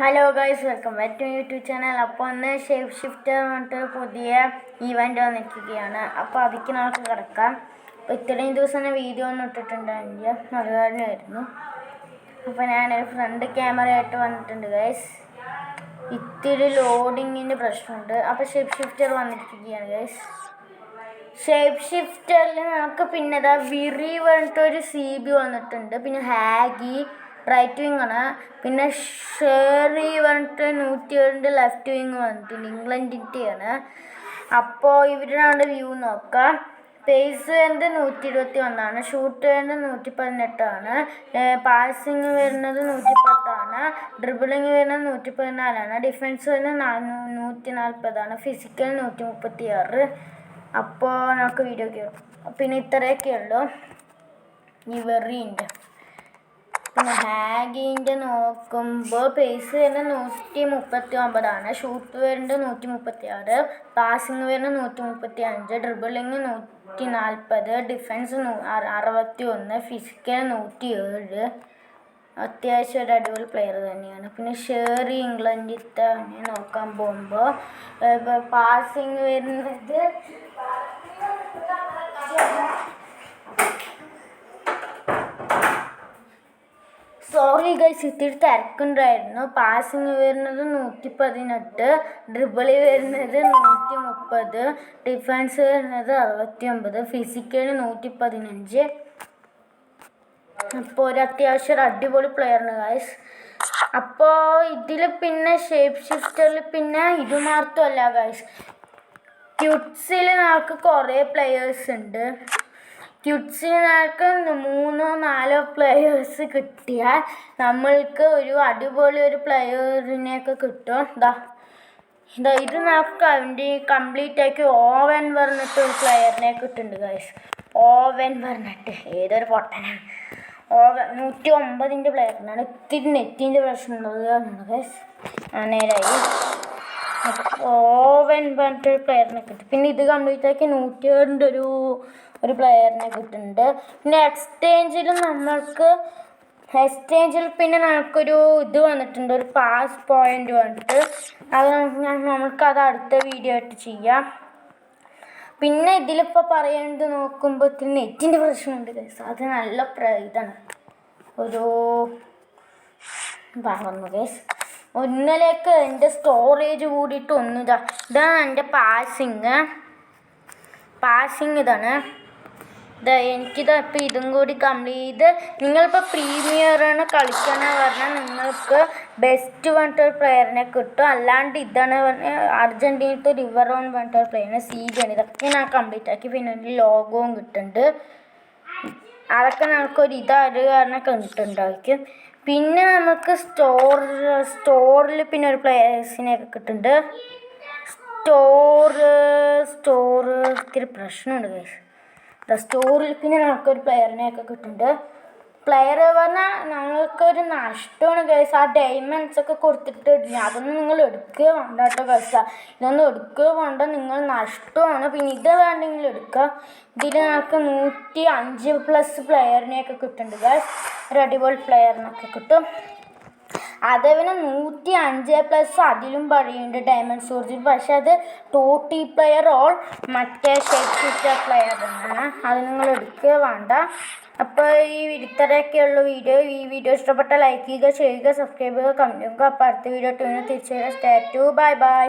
Hello guys, welcome back to YouTube channel. അപ്പോൾ ഒന്ന് shape shifter പറഞ്ഞിട്ട് പുതിയ ഈവൻറ്റ് വന്നിരിക്കുകയാണ്. അപ്പോൾ അതിക്ക് നമുക്ക് കിടക്കാം. അപ്പോൾ ഇത്രയും ദിവസം വീഡിയോ ഒന്നും ഇട്ടിട്ടുണ്ടായിരുന്നില്ല, അത് കാരണമായിരുന്നു. അപ്പോൾ ഞാനൊരു ഫ്രണ്ട് ക്യാമറയായിട്ട് വന്നിട്ടുണ്ട് ഗൈസ്. ഇത്തിരി ലോഡിങ്ങിൻ്റെ പ്രശ്നമുണ്ട്. അപ്പോൾ ഷേപ്പ് ഷിഫ്റ്റർ വന്നിരിക്കുകയാണ് ഗൈസ്. ഷേപ്പ് ഷിഫ്റ്ററിൽ നമുക്ക് പിന്നെ വിറി പറഞ്ഞിട്ടൊരു CB വന്നിട്ടുണ്ട്. പിന്നെ ഹാഗി റൈറ്റ് വിങ് ആണ്. പിന്നെ ഷെറി പറഞ്ഞിട്ട് 107 ലെഫ്റ്റ് വിങ് വന്നിട്ടുണ്ട്, ഇംഗ്ലണ്ടിൻ്റെയാണ്. അപ്പോൾ ഇവരുടെ വ്യൂ നോക്കാം. പേസ് വരുന്നത് 121, ഷൂട്ട് വരുന്നത് 118, പാസിങ് വരുന്നത് 110, ഡ്രിബിളിങ് വരുന്നത് 114, ഡിഫൻസ് വരുന്നത് 140, ഫിസിക്കൽ 136. അപ്പോൾ നമുക്ക് വീഡിയോ കയറും. പിന്നെ ഇത്രയൊക്കെ ഉള്ളൂ ഈ വെറീൻ്റെ. പിന്നെ ഹാഗിൻ്റെ നോക്കുമ്പോൾ പേസ് വരുന്നത് 139, ഷൂട്ട് വരുന്നത് 136, പാസിങ് വരുന്നത് 135, ഡ്രിബിളിങ് 140, ഡിഫൻസ് 61, ഫിസിക്കൽ 107. അത്യാവശ്യം ഒരു അടിപൊളി പ്ലെയർ തന്നെയാണ്. പിന്നെ ഷെറി ഇംഗ്ലണ്ടിലത്തെ നോക്കാൻ പോകുമ്പോൾ പാസിങ് വരുന്നത് സോറി ഗൈസ്, ഇത്തിരി തിരക്കുണ്ടായിരുന്നു. പാസിങ് വരുന്നത് 118, ഡ്രിബിളി വരുന്നത് 130, ഡിഫൻസ് വരുന്നത് 69, ഫിസിക്കൽ 115. അപ്പോൾ ഒരു അത്യാവശ്യം ഒരു അടിപൊളി പ്ലെയറാണ് ഗൈസ്. അപ്പോൾ ഇതിൽ പിന്നെ ഷേപ്പ് ഷിഫ്റ്ററിൽ പിന്നെ ഇത് മാത്രമല്ല ഗൈസ്, ക്യുട്സിൽ നമുക്ക് കുറേ പ്ലെയേഴ്സ് ഉണ്ട്. ക്യുട്സിൽ നമുക്ക് 3-4 പ്ലെയേഴ്സ് കിട്ടിയാൽ നമ്മൾക്ക് ഒരു അടിപൊളി ഒരു പ്ലെയറിനെയൊക്കെ കിട്ടും. ഇത് നമുക്ക് അതിൻ്റെ കംപ്ലീറ്റ് ആക്കി ഓവൻ പറഞ്ഞിട്ട് ഒരു പ്ലെയറിനെ കിട്ടുന്നുണ്ട് ഗൈസ്. ഓവൻ പറഞ്ഞിട്ട് ഏതൊരു പൊട്ടനാണ്. ഓവൻ 109 പ്ലെയറിനാണ്. ഇത്തിരി നെറ്റിൻ്റെ പ്രശ്നമുള്ളത് ഗൈസ്. നേരായി ഓവൻ പറഞ്ഞിട്ടൊരു പ്ലെയറിനെ കിട്ടും. പിന്നെ ഇത് കംപ്ലീറ്റ് ആക്കി 107 ഒരു പ്ലെയറിനെ കിട്ടുന്നുണ്ട്. പിന്നെ എക്സ്ചേഞ്ചിൽ പിന്നെ നമുക്കൊരു ഇത് വന്നിട്ടുണ്ട്, ഒരു പാസ് പോയിൻ്റ് വന്നിട്ട്. അത് നമുക്കത് അടുത്ത വീഡിയോ ആയിട്ട് ചെയ്യാം. പിന്നെ ഇതിലിപ്പോൾ പറയേണ്ടത് നോക്കുമ്പോൾ ഇത്തിരി നെറ്റിൻ്റെ പ്രശ്നമുണ്ട് ഗൈസ്. അത് നല്ല ഇതാണ് ഒരു പറഞ്ഞു ഗൈസ്. ഒന്നിലേക്ക് എൻ്റെ സ്റ്റോറേജ് കൂടിയിട്ട് ഇതാണ് എൻ്റെ പാസിങ് ഇതാണ്. എനിക്കിപ്പോൾ ഇതും കൂടി കംപ്ലീറ്റ്. നിങ്ങളിപ്പോൾ പ്രീമിയറാണ് കളിക്കണമെന്ന് പറഞ്ഞാൽ നിങ്ങൾക്ക് ബെസ്റ്റ് പറഞ്ഞിട്ടൊരു പ്ലെയറിനെ കിട്ടും. അല്ലാണ്ട് ഇതാണ് പറഞ്ഞാൽ അർജൻറ്റീനത്തെ റിവറോൺ പറഞ്ഞിട്ടൊരു പ്ലെയറിനെ CB ആണ്. ഇതൊക്കെ ഞാൻ കംപ്ലീറ്റ് ആക്കി. പിന്നെ ഒരു ലോഗോവും കിട്ടുന്നുണ്ട്. അതൊക്കെ നമുക്കൊരു കാരണം കിട്ടുന്നുണ്ടായിരിക്കും. പിന്നെ നമുക്ക് സ്റ്റോറിൽ പിന്നെ ഒരു പ്ലെയേഴ്സിനെയൊക്കെ കിട്ടുന്നുണ്ട്. ഇത്തിരി പ്രശ്നമുണ്ട് ഗൈസ്. സ്റ്റോറിൽ പിന്നെ നമുക്കൊരു പ്ലെയറിനെയൊക്കെ കിട്ടുന്നുണ്ട്. പ്ലെയർ പറഞ്ഞാൽ ഞങ്ങൾക്കൊരു നഷ്ടമാണ് ഗൈസ്. ആ ഡയമണ്ട്സൊക്കെ കൊടുത്തിട്ട് അതൊന്നും നിങ്ങൾ എടുക്കുക വേണ്ട കേട്ടോ ഗൈസ്. ഇതൊന്നും എടുക്കുക വേണ്ട, നിങ്ങൾ നഷ്ടമാണ്. പിന്നെ ഇത് വേണ്ടെങ്കിൽ എടുക്കുക. ഇതിൽ നമുക്ക് 105+ പ്ലെയറിനെയൊക്കെ കിട്ടുന്നുണ്ട് ഗൈസ്. ഒരു അടിപൊളി പ്ലെയറിനൊക്കെ കിട്ടും. അതേപോലെ 105+ അതിലും പറയുന്നുണ്ട് ഡയമണ്ട് സോർജിൽ. പക്ഷെ അത് ടോട്ടി പ്ലെയർ ഓൾ മറ്റേ ഷേപ്പ് ഷിഫ്റ്റർ പ്ലെയറാണ്. അത് നിങ്ങൾ എടുക്കുക വേണ്ട. അപ്പോൾ ഇത്രയൊക്കെയുള്ള വീഡിയോ. ഈ വീഡിയോ ഇഷ്ടപ്പെട്ട ലൈക്ക് ചെയ്യുക, സബ്സ്ക്രൈബ് ചെയ്യുക, കമൻറ്റ് ചെയ്യുക. അപ്പോൾ അടുത്ത വീഡിയോ തിരിച്ചു വരാം. Stay tune. Bye bye.